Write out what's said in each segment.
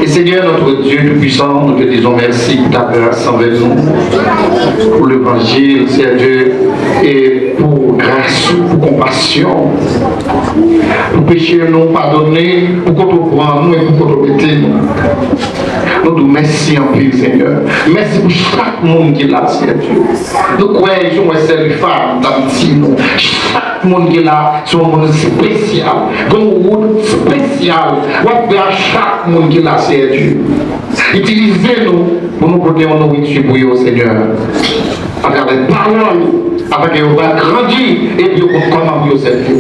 Et Seigneur, notre Dieu Tout-Puissant, nous te disons merci pour ta grâce envers nous, pour l'évangile, Seigneur Dieu, et pour grâce, pour compassion, pour pécher nous, pardonner, pour qu'on te prenne nous et pour qu'on te mette nous. Nous te merci en plus, Seigneur. Merci pour chaque monde qui est là, Seigneur Dieu. Nous croyons que c'est une femme d'Antino. Chaque monde qui est là, c'est un monde spécial. Un monde spécial. On va chaque monde qui est là, Seigneur Dieu. Utilisez-nous pour nous donner une nourriture pour vous, Seigneur. À travers les paroles, afin qu'on va grandir et puis on comment vous servir.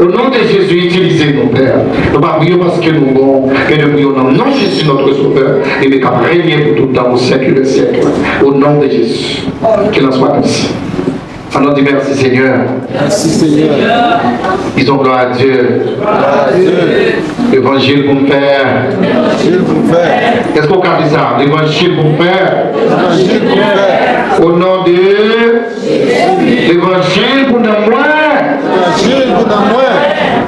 Au nom de Jésus, utilisez-nous, Père. Nous ne prions parce que nous avons, et nous prions dans le nom de Jésus, notre Sauveur, et nous avons régné pour tout le temps, au siècle et le siècle. Au nom de Jésus. Qu'il en soit ainsi. Alors dis merci Seigneur. Merci Seigneur. Disons gloire à Dieu. Gloire à Dieu. L'évangile pour me faire. L'évangile pour me faire. Qu'est-ce qu'on a dit ça? L'évangile pour me faire. L'évangile pour me faire. Au nom de l'évangile pour nous moi. L'évangile pour nous moi.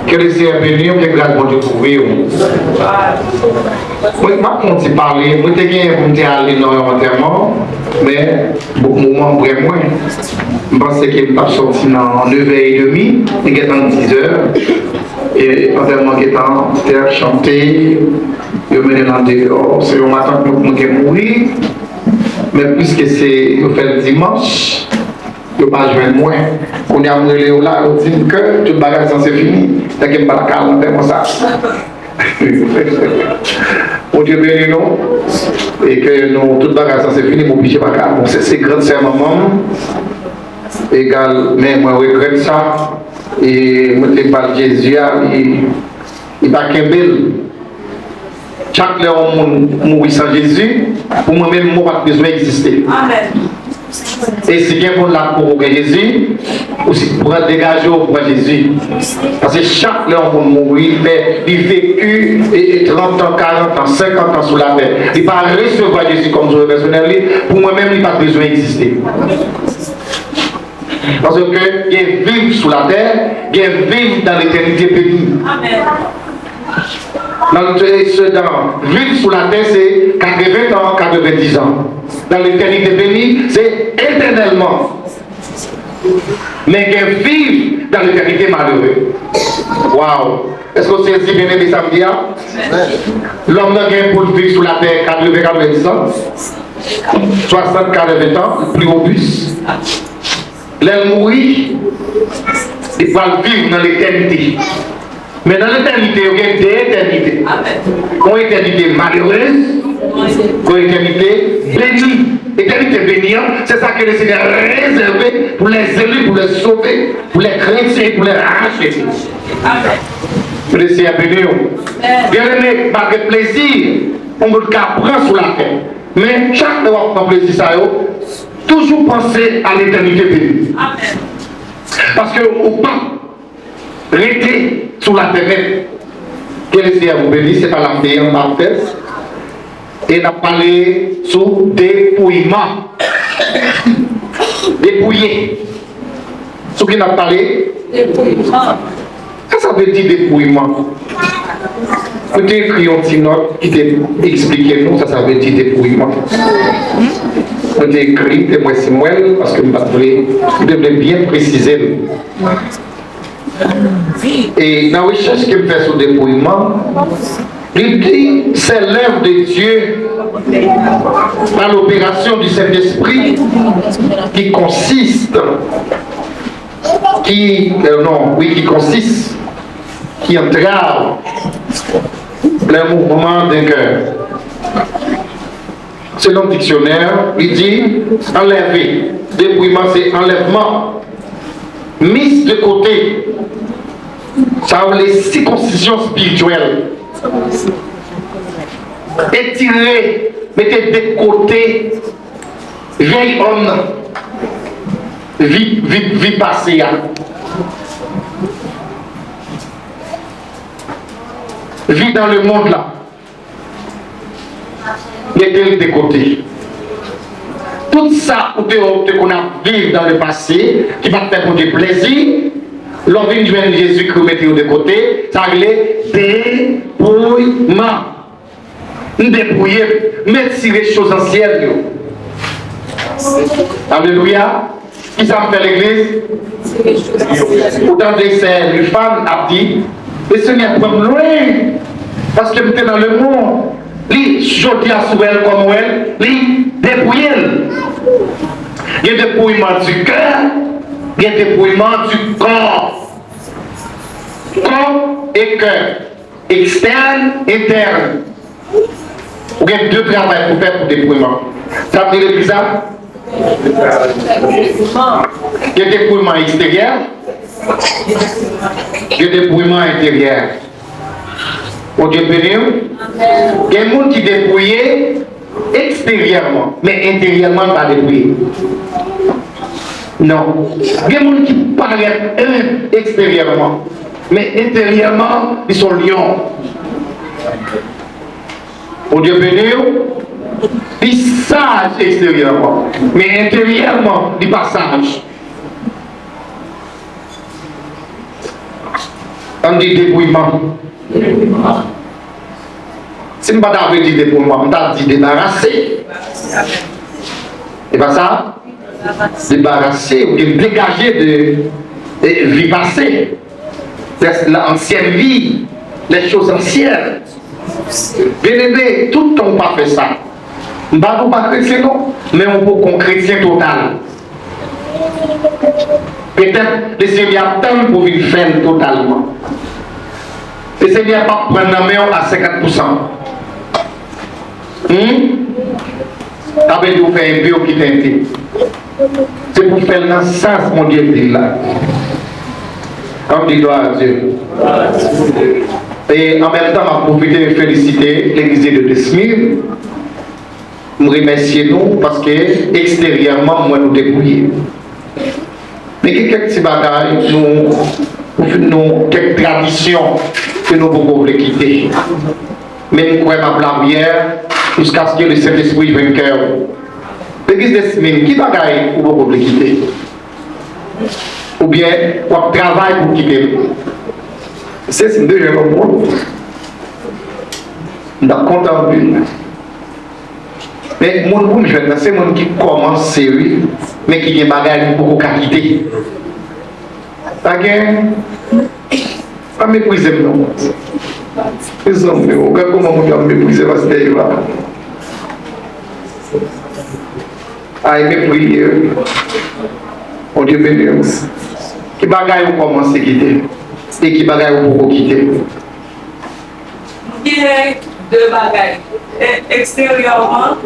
Que le Seigneur bénisse, que grâce pour trouver. Moi, je ne sais pas parler. Moi, je suis allé dans l'enterrement, mais beaucoup de moments, moins. Je pense que je suis sorti dans 9h30, et que dans 10h. Et l'enterrement qui est en terre chanté, je me demande dehors, c'est le matin que je suis mourir. Mais puisque c'est le fait le dimanche, je ne vais pas jouer moins. On est amoureux là, on dit que tout le bagage c'est fini. T'as qu'à me battre calme, comme ça. Mon Dieu béni nous. Et que nous, tout le bagage c'est fini, mon piché pas calme. C'est grand, c'est maman. Égal, mais moi je regrette ça. Et moi je parle de Jésus, il va qu'un bel. Chaque fois qu'on mourit sans Jésus, pour moi-même, je n'ai pas besoin d'exister. Amen. Et si quelqu'un pour la pour Jésus, aussi pour dégager pour Jésus. Parce que chaque fois qu'on mourit, il vécu 30 ans, 40 ans, 50 ans sous la terre. Il ne va pas recevoir Jésus comme son personnel. Pour moi-même, il n'a pas besoin d'exister. Parce que il vivre sous la terre, il vivre dans l'éternité bénie. Amen. Vivre sous la terre, c'est 80 ans, 90 ans. Dans l'éternité bénie, c'est éternellement. Mais vivre dans l'éternité malheureux. Waouh! Est-ce que c'est si bien aimé samedi? L'homme n'a rien pour vivre sous la terre 80 ans, 60, 80 ans, plus au bus. L'homme mourit, il va vivre dans l'éternité. Mais dans l'éternité, il y a des éternités. Une éternité malheureuse, une éternité bénie. L'éternité bénie, c'est ça que le Seigneur a réservé pour les élus, pour les sauver, pour les chrétiens, pour les racheter. Amen. Le Seigneur béni. Bien aimé, malgré plaisir, on veut prendre sur la terre. Mais chaque fois qu'on plaisir, ça toujours penser à l'éternité bénie. Amen. Parce que au pas rester sous la terre, que le Seigneur vous bénisse, c'est pas la meilleure parfaite. Et on a parlé sur dépouillement. Dépouiller. Ce qu'il a parlé, dépouillement. Ça veut dire dépouillement. Vous avez écrit un petit note qui t'explique nous, ça veut dire dépouillement. Vous avez écrit, c'est moi, parce que vous devez bien préciser. Et dans la recherche qu'il fait sur le dépouillement, il dit c'est l'œuvre de Dieu par l'opération du Saint-Esprit qui consiste, qui entrave le mouvement d'un cœur. Selon le dictionnaire, il dit enlever. Dépouillement, c'est enlèvement. Mise de côté. Ça veut dire les circoncisions spirituelles. Étirer, mettez de côté, vieil homme, vie passée. Vie dans le monde là. Mettez-le de côté. Tout ça, qu'on a vécu dans le passé, qui va faire pour du plaisir, l'on vient de Jésus qui mettez de côté, ça veut dire dépouillement. nous débrouiller, mettre les choses anciennes. Alléluia. Qui ça me fait l'église? Pourtant, c'est une femme a dit, le Seigneur prend loin, parce que j'étais dans le monde. Lui, je dis à elle comme elle, lui, débrouiller. Il y a des dépouillements du cœur, il y a des dépouillements du corps. Corps et cœur. Externe, interne. Il y a deux travaux pour faire pour dépouillement. Ça veut dire bizarre? Il y a des dépouillements extérieurs, il y a des dépouillements intérieurs. Au Dieu béni, il y a des gens qui dépouillent extérieurement, mais intérieurement pas dépouillés. Non. Il y a des gens qui paraissent extérieurement, mais intérieurement, ils sont lions. Au Dieu béni, ils sagent extérieurement, mais intérieurement, ils pas sages. On dit dépouillement. Si je ne pas dit dépouillement, on t'a dit débarrasser. C'est pas ça? Débarrasser ou dégager de vie passée. L'ancienne vie, les choses anciennes. Bien aimé, tout le monde n'a pas fait ça. Je ne pas chrétien, non, mais on peut qu'on chrétien total. Peut-être le Seigneur attend pour vivre faire totalement. Le Seigneur n'a pas prendre la main à 50%. T'avais dû faire un bio qui t'intéresse. C'est pour faire dans le sens, mon Dieu, dit là. On dit gloire à Dieu. Et en même temps, je profite de féliciter l'église de Desmir. Je remercie nous parce que extérieurement, moi, nous débrouillons. Mais il y a quelques petits bagages, nous, quelques traditions que nous pouvons quitter. Même quoi ma blabière, jusqu'à ce que le Saint-Esprit vainqueur. L'église de Desmir, qui bagaille vous pouvez quitter? Ou bien, on travaille pour quitter? C'est deux gens au monde. On a content de lui. Mais mon bon jeune, c'est mon qui commence sérieux, mais qui vient bagaille pour quitter. Pas gain. Pas mépriser non. Les hommes, regarde comment on a méprisé la stéréo là. Ah, mépris. On Dieu béni. Qui bagaille vous commencez à quitter et qui bagaille vous pour quitter. Il y a deux bagailles. Extérieurement,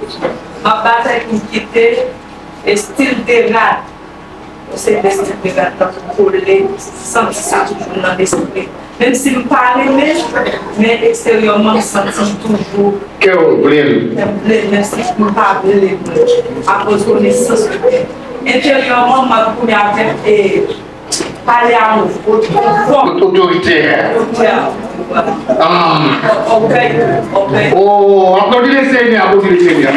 ma bataille pour quitter est style de rade. C'est le style de rade pour les sentir ça toujours dans l'esprit. Même si je ne parle pas, mais extérieurement, je sens toujours. Que vous voulez? Même si je ne parle pas, à cause de connaissance. Intérieurement, ma première et parler à nous. Autoritaire. Ah. Ok. Oh, applaudissez le Seigneur, applaudissez le Seigneur.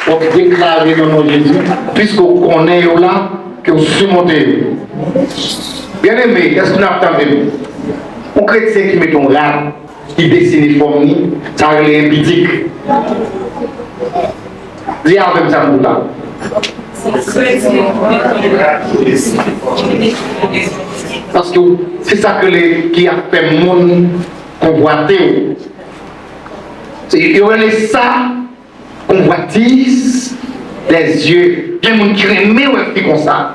Donc, déclarez le nom de Jésus, puisque vous connaissez là, que vous surmontez. Bien aimé, qu'est-ce que nous attendons? Un chrétien qui met ton rap, qui dessine les formes, ça va être impidique. Dis avec ça pour là. Parce que c'est ça qui a fait le monde convoiter. Il y aurait ça, convoitise, les yeux. Il y a des gens qui aiment comme ça.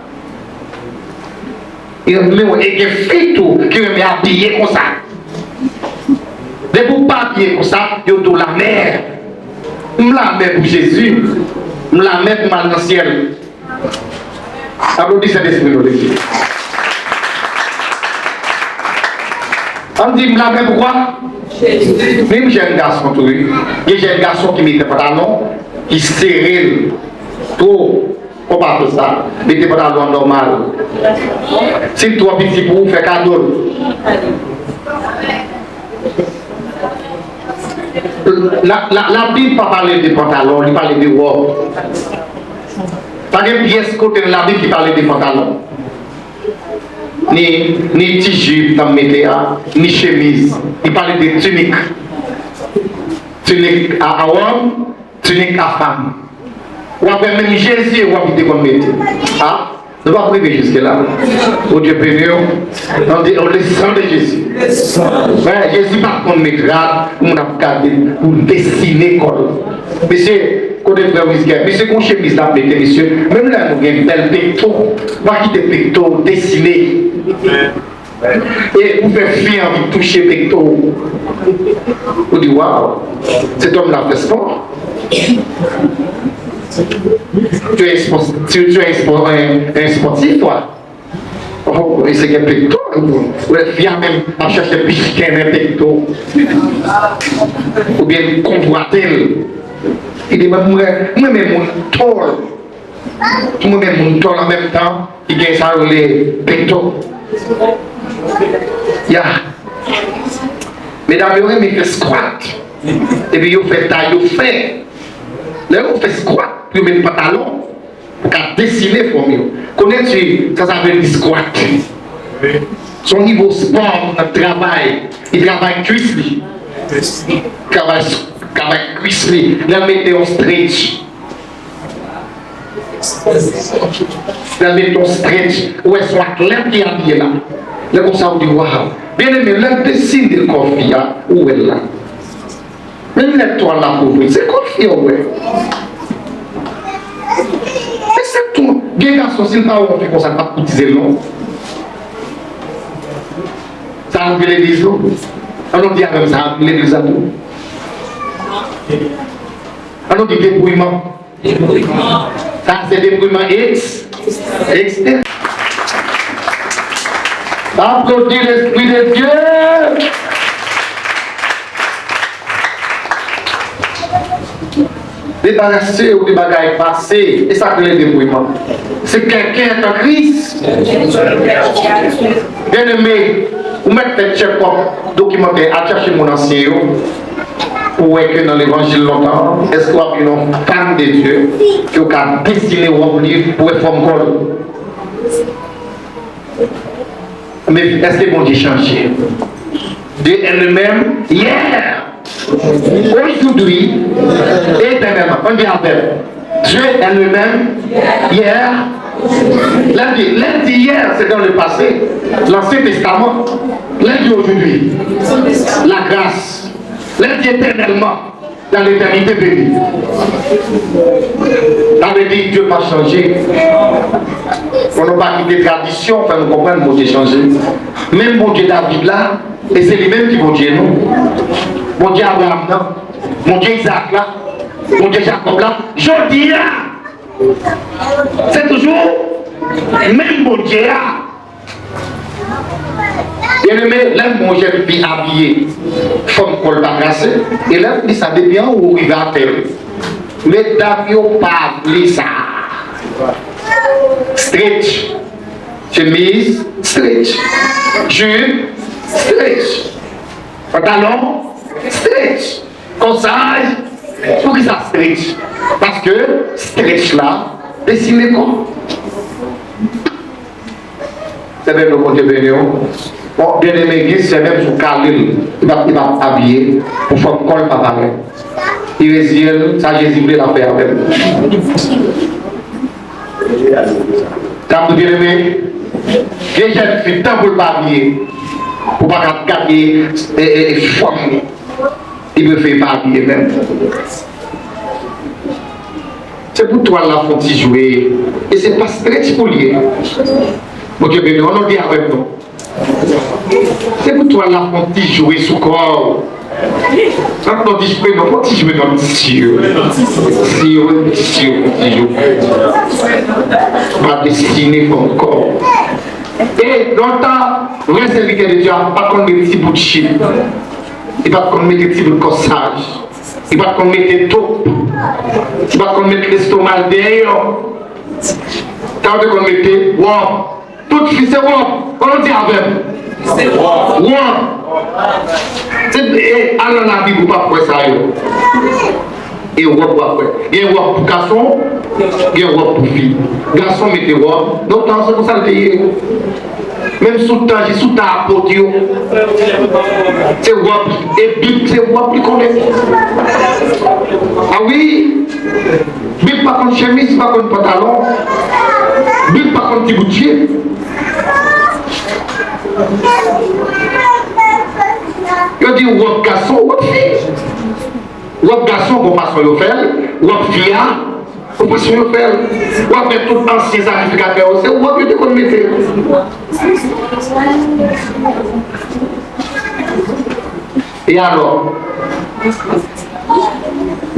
Il y a des filles qui aiment habiller comme ça. Des vous pas habiller comme ça, il y a de la mer. Je la mets pour Jésus. Je la mets pour dans le ciel. Applaudissez l'esprit de Dieu. On dit, je la mets pourquoi? Même j'ai un garçon, j'ai un garçon qui met des pantalons, qui serrait trop. On parle de ça. Mais des pantalons normal. Si toi petit pour vous faire cadeau. La Bible ne parle pas des pantalons, elle parle des robes. Pas de pièce côté de la Bible qui parle des pantalons. Ni t-shirt, ni chemise. Il parle des tuniques. tunique à homme, tunique à femme. Ou après même Jésus, ou après qu'on mette. Ah, ne pas priver jusque-là. Oh Dieu béni, on le sang de Jésus. Ouais, Jésus par contre mettra, on a regardé pour dessiner col. Monsieur, côté frère Wisger, monsieur, qu'on chemise là, monsieur, même là, nous avons un bel pecto, va quitter pecto, dessiner. Et vous faites fier envie de toucher pecto. Vous dites, waouh, cet homme-là fait sport. Tu es un sportif, toi. Oh, et c'est un pecto. Vous êtes fier même à chercher piquer un pecto. Ou bien convoiter. Il dit, moi-même, mon tol. Moi-même, mon tol en même temps, il gagne ça les pecto. Yeah. Mesdames, vous avez fait squat. Et puis vous faites taille, vous faites. Là, vous faites squat, vous mettez pantalon. Vous dessiner pour mieux. Connais-tu, ça veut dire squat. Son niveau sport, dans le travail, il travaille cuisse. Il travaille cuisse. Là, mettez un stretch. Là, mettez un stretch. Où est-ce que l'air qui est habillé là? Là, comme ça, vous dites, waouh. Bien aimé, là, dessine de confie, où est là? Même les toiles là pour vous, c'est confie, ouais. C'est tout. Bien garçon, si le pas on fait comme ça, pas cotiser long. Ça a appelé l'église, non? On dit avec ça, a appelé l'église à tout. On dit débrouillement. Ça, c'est débrouillement externe. Applaudis l'Esprit de Dieu. Débarrasser ou des bagailles passées, et ça que le débrouillement. C'est quelqu'un en Christ. Bien aimé, vous mettez le check-up documentaire à chercher mon ancien. Pour voir que dans l'évangile longtemps, est-ce qu'il y a une femme de Dieu qui a dessiné ou livre pour réformer col? Mais est-ce que bon Dieu changé? Dieu est le même hier, aujourd'hui, éternellement. On dit avec. Dieu est le même hier. Lundi hier, c'est dans le passé. L'Ancien Testament. Lundi aujourd'hui. La grâce. Lundi éternellement. Dans l'éternité bénie. Ça veut dire que Dieu n'a pas changé. On n'a pas quitté tradition, enfin nous comprenons mon Dieu changé. Même mon Dieu David là, et c'est lui-même qui mon Dieu nous. Mon Dieu Abraham là, mon Dieu Isaac là, mon Dieu Jacob là, je dis là. C'est toujours même mon Dieu là. Bien aimé, là mon Dieu est habillé, comme col bagassé, et là il savait bien où il va faire. Mais David n'a pas appelé ça. Stretch. Chemise, stretch. Jupe, stretch. Pantalon, stretch. Corsage, pour qui ça stretch? Parce que stretch là, dessine quoi? C'est bien le côté béni. Bon, bien aimé, c'est même sous Khalil, il va habiller pour faire un col pas pareil. Il réside, ça Jésus voulait la faire avec. T'as bien aimé? Les jeunes filles, tant pour le papier, pour ne pas garder et former. Il me fait pas habiller même. C'est pour toi là, faut t'y jouer. Et c'est pas stretch pour lui. Mon Dieu béni, on en dit avec nous. C'est pour toi là, faut t'y jouer sous corps. Quand on dit jouer, non, faut t'y jouer dans le tissu. Tissu, pas destiné pour corps. Et longtemps, le serviteur de Dieu n'a pas qu'on met des petits bouts de chine. Il va qu'on mettre des petits bouts de corsage. Il va qu'on mettre des taupes. Il va qu'on mettre l'estomac derrière. Quand on mettait, wow. Tout fils c'est wow. On dit avec. C'est wow. Et alors la Bible pas pour ça. Et on va faire. Il y a un wop pour garçon, il y a un wop pour fille. Garçon mettez wop. Donc, c'est pour ça que Même sous ta apôtre, c'est wap, et Bible, c'est wap qui connaît. Ah oui, Bible pas contre chemise, pas contre pantalon, Bible pas contre petit goutier. Je dis wap garçon, wap fille. Wap garçon, qu'on passe sur le fer, wap fille, qu'on passe sur le fer, wap mettre tout ancien sacrificateur, c'est wap que tu connais. Et alors,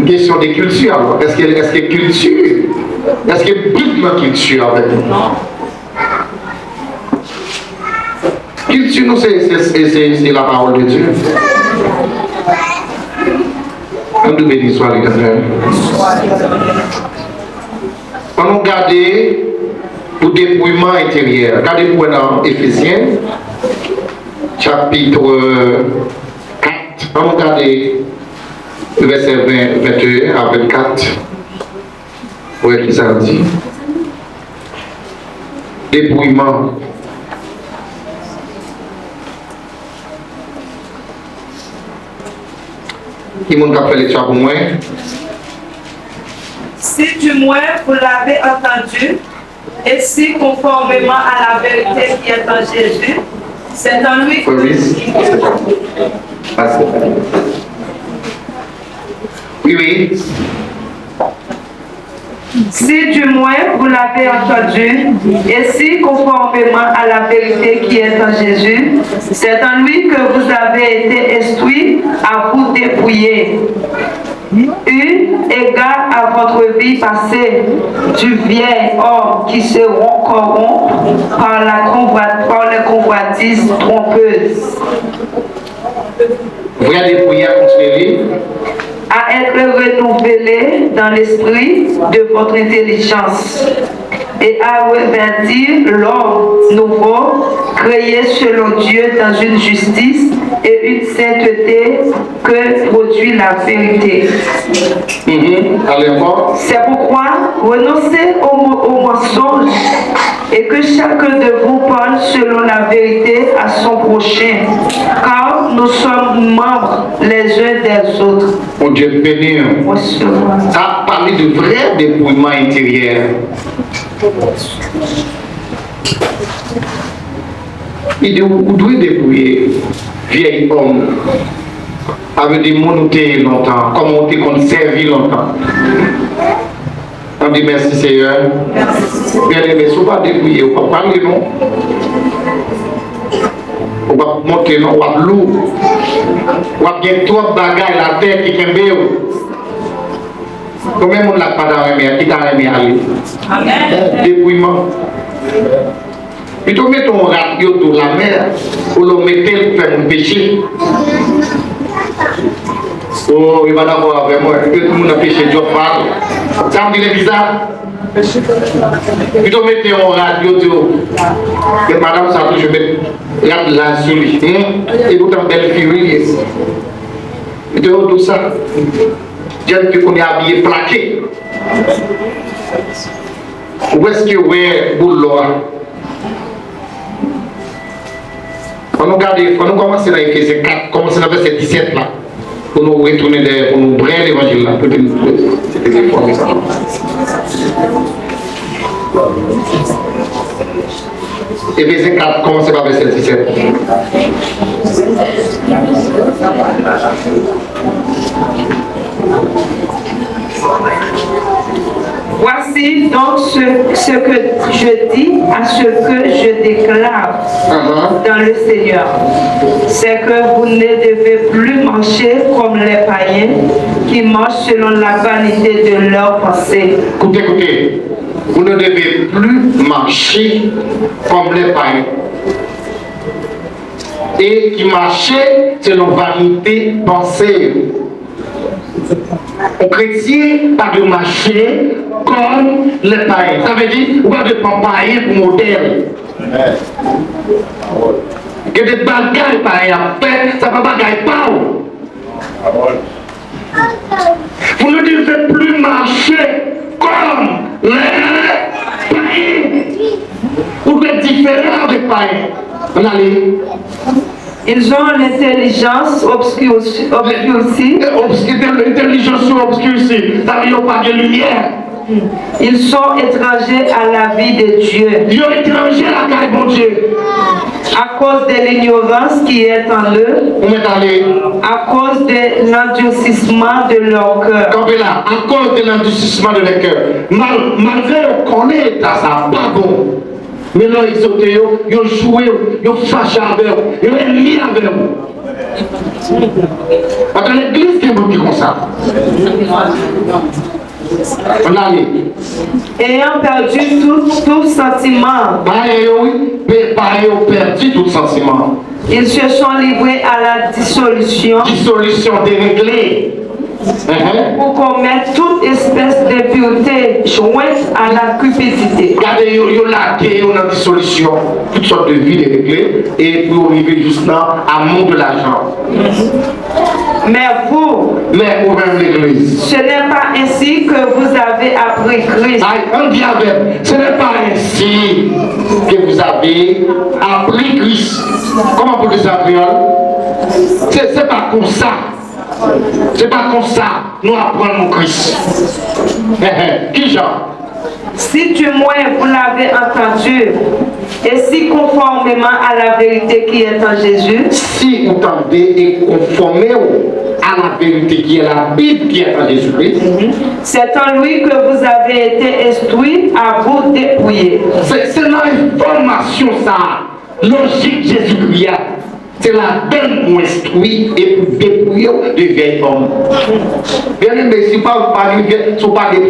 question de culture, alors. Est-ce que culture, est-ce que Bible culture avec nous? Culture, nous, c'est la parole de Dieu. On nous bénisse, soit les frères. On nous garde pour dépouillement intérieur. Regardez pour dans Éphésiens, chapitre 4. On nous garde le verset 21 à 24. Oui, qui ça dit? Dépouillement. Qui m'a fait lecture pour moi? Si du moins vous l'avez entendu, et si conformément à la vérité qui est en Jésus, c'est en lui Oui. Si du moins vous l'avez entendu, et si conformément à la vérité qui est en Jésus, c'est en lui que vous avez été instruits à vous dépouiller, eu égard à votre vie passée, du vieil homme qui se corrompt par les convoitises trompeuses. Vous avez dépouillé à continuer à être renouvelé dans l'esprit de votre intelligence et à revêtir l'homme nouveau, créé selon Dieu dans une justice et une sainteté que produit la vérité. C'est pourquoi renoncez au mensonge et que chacun de vous parle selon la vérité à son prochain, car nous sommes membres les uns des autres. Oh Dieu béni. Ça a parlé de vrai dépouillement intérieur. Il dit, vous devez dépouiller vieil homme avec des montés longtemps, comme on t'est servi longtemps. On dit merci Seigneur. Bien aimé, si on va dépouiller, on va parler non. On va monter non, on va lourd. On va bien trop de bagages la terre qui est bien. Combien de monde l'a pas dans la mer, qui t'a remis à aller? Dépouillement. Puis tu mets ton radio dans la mer, pour le mettre pour faire un péché. Oh, il va d'abord avec moi, tout le monde a péché, Dieu parle. Ça me dit les bizarre. Puis tu mets ton radio, et madame, ça je mets la sur lui. Et vous t'en belle fille. Et tu tout ça. Dieu que qu'on est habillé plaqué. Où est-ce que vous êtes boulot? On nous garde, on nous commence dans Éphésiens 4, commencer dans verset 17 là, pour nous retourner pour nous briller l'évangile là. C'était des fois ça. Éphésiens 4, commencez par verset 17. Voici donc ce que je dis à ce que je déclare dans le Seigneur. C'est que vous ne devez plus marcher comme les païens qui marchent selon la vanité de leurs pensées. Écoutez. Vous ne devez plus marcher comme les païens. Et qui marchaient selon vanité pensée. Un chrétien pas de marcher comme les païens. Ça veut dire, on va de païen pour modèle. Que des bagailles païens fait, ça ne va pas gagner pas. Vous ne devez plus marcher comme les païens. Vous devez différents des païens. On allait. Ils ont l'intelligence obscurcie. L'intelligence obscurcie. Ça n'y a pas de lumière. Ils sont étrangers à la vie de Dieu. Ils sont étrangers à la carrière de Dieu. À cause de l'ignorance qui est en eux. On est allé. À cause de l'endurcissement de leur cœur. Comme là, à cause de l'endurcissement de leur cœur. Malgré qu'on est dans ça, pas bon. Mais là, ils ont joué, ils ont fâché avec eux, ils ont lié avec eux. Dans l'église, qui est beaucoup comme ça. On a allé. Ayant perdu tout sentiment. Pareil, oui, mais pareil, ont perdu tout sentiment. Ils se sont livrés à la dissolution. Dissolution déréglée. Pour commettre toute espèce d'impureté jointe à la cupidité. Regardez, il y a une dissolution, toutes sortes de vies déréglées, et pour arriver juste là, à monde de l'argent. Mais vous, même l'église. ce n'est pas ainsi que vous avez appris Christ. On dit avec, ce n'est pas ainsi que vous avez appris Christ. Comment vous les appelez? C'est pas comme ça. C'est pas comme ça, nous apprenons Christ. Qui genre? Si du moins vous l'avez entendu, et si conformément à la vérité qui est en Jésus, si vous tentez et conformez à la vérité qui est la Bible qui est en Jésus-Christ, c'est en lui que vous avez été instruits à vous dépouiller. C'est l'information ça, logique Jésus-Christ. C'est la donne pour instruire et pour dépouiller de vieil homme. Bien aimé, si pas dépouiller,